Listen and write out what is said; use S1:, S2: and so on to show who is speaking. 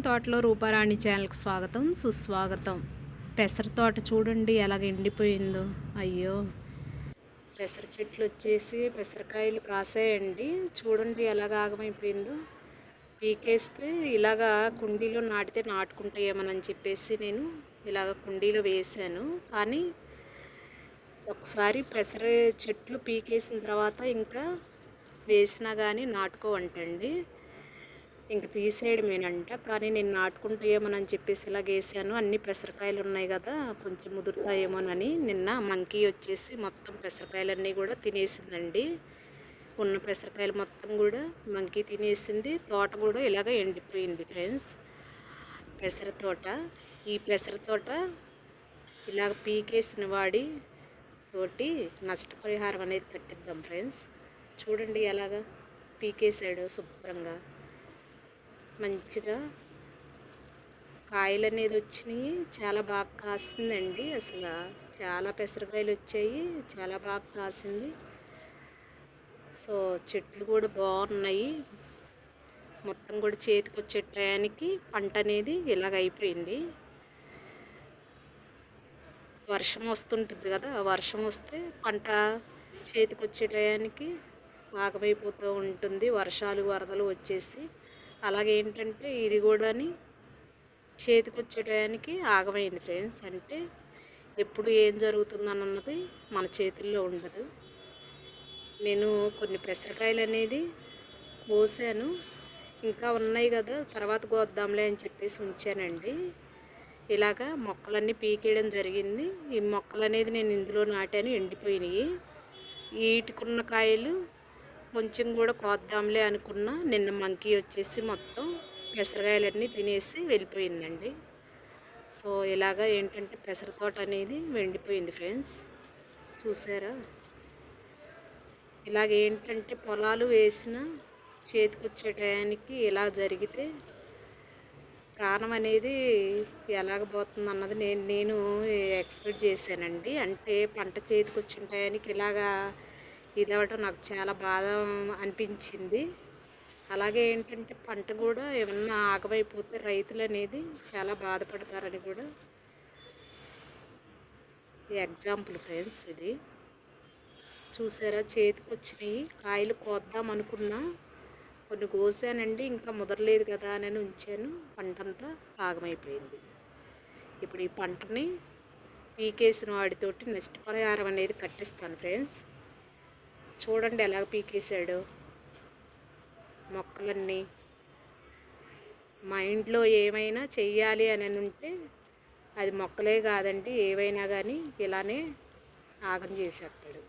S1: తోటలో రూపారాణి ఛానల్కి స్వాగతం సుస్వాగతం. పెసర తోట చూడండి ఎలాగ ఎండిపోయిందో. అయ్యో, పెసర చెట్లు వచ్చేసి పెసరకాయలు కాసాయండి. చూడండి ఎలాగ ఆగమైపోయిందో. పీకేస్తే ఇలాగా కుండీలో నాటితే నాటుకుంటాయేమోనని చెప్పేసి నేను ఇలాగ కుండీలో వేసాను. కానీ ఒకసారి పెసర చెట్లు పీకేసిన తర్వాత ఇంకా వేసినా కానీ నాటుకోవంటండి, ఇంక తీసేయడమేనంట. కానీ నేను నాటుకుంటాయేమోనని చెప్పేసి ఇలా వేసాను. అన్ని పెసరకాయలు ఉన్నాయి కదా, కొంచెం ముదురుతాయేమోనని. నిన్న మంకీ వచ్చేసి మొత్తం పెసరకాయలన్నీ కూడా తినేసిందండి. ఉన్న పెసరకాయలు మొత్తం కూడా మంకీ తినేసింది. తోట కూడా ఇలాగ ఎండిపోయింది ఫ్రెండ్స్, పెసర తోట. ఈ పెసర తోట ఇలాగ పీకేసిన వాడి తోటి నష్టపరిహారం అనేది కట్టిద్దాం ఫ్రెండ్స్. చూడండి ఎలాగా పీకేసాడు శుభ్రంగా. మంచిగా కాయలు అనేది వచ్చినాయి, చాలా బాగా కాసిందండి. అసలు చాలా పెసరకాయలు వచ్చాయి, చాలా బాగా కాసింది. సో చెట్లు కూడా బాగున్నాయి. మొత్తం కూడా చేతికి వచ్చే టయానికి పంట అనేది ఇలాగ అయిపోయింది. వర్షం వస్తుంటుంది కదా, వర్షం వస్తే పంట చేతికి వచ్చే టయానికి ఆగమైపోతూ ఉంటుంది, వర్షాలు వరదలు వచ్చేసి. అలాగే ఏంటంటే ఇది కూడాని చేతికి వచ్చే టయానికి ఆగమైంది ఫ్రెండ్స్. అంటే ఎప్పుడు ఏం జరుగుతుందన్నది మన చేతుల్లో ఉండదు. నేను కొన్ని పెసరకాయలు అనేది కోసాను, ఇంకా ఉన్నాయి కదా తర్వాత కోద్దాంలే అని చెప్పేసి ఉంచానండి. ఇలాగా మొక్కలన్నీ పీకేయడం జరిగింది. ఈ మొక్కలు అనేది నేను ఇందులో నాటాను, ఎండిపోయినాయి. వీటికున్న కాయలు కొంచెం కూడా కోద్దాంలే అనుకున్నా. నిన్న మంకీ వచ్చేసి మొత్తం పెసరకాయలన్నీ తినేసి వెళ్ళిపోయిందండి. సో ఇలాగా ఏంటంటే పెసర తోట అనేది ఎండిపోయింది ఫ్రెండ్స్, చూసారా. ఇలాగేంటంటే పొలాలు వేసిన చేతికొచ్చే టయానికి ఇలా జరిగితే ప్రాణం అనేది ఎలాగ పోతుంది అన్నది నేను ఎక్స్పెక్ట్ చేశానండి. అంటే పంట చేతికి వచ్చిన టయానికి ఇలాగా ఇదవటం నాకు చాలా బాధ అనిపించింది. అలాగే ఏంటంటే పంట కూడా ఏమన్నా ఆగమైపోతే రైతులు అనేది చాలా బాధపడతారని కూడా ఎగ్జాంపుల్ ఫ్రెండ్స్ ఇది. చూసారా చేతికి వచ్చినాయి కాయలు కోద్దాం అనుకున్నా, కొన్ని కోసానండి, ఇంకా ముదరలేదు కదా అని ఉంచాను. పంటంతా ఆగమైపోయింది. ఇప్పుడు ఈ పంటని పీకేసిన వాడితోటి నష్టపరిహారం అనేది కట్టిస్తాను ఫ్రెండ్స్. చూడండి ఎలాగ పీకేశాడు మొక్కలన్నీ. మా ఇంట్లో ఏమైనా చెయ్యాలి అని ఉంటే అది మొక్కలే కాదండి, ఏవైనా కానీ ఇలానే ఆగం చేసేస్తాడు.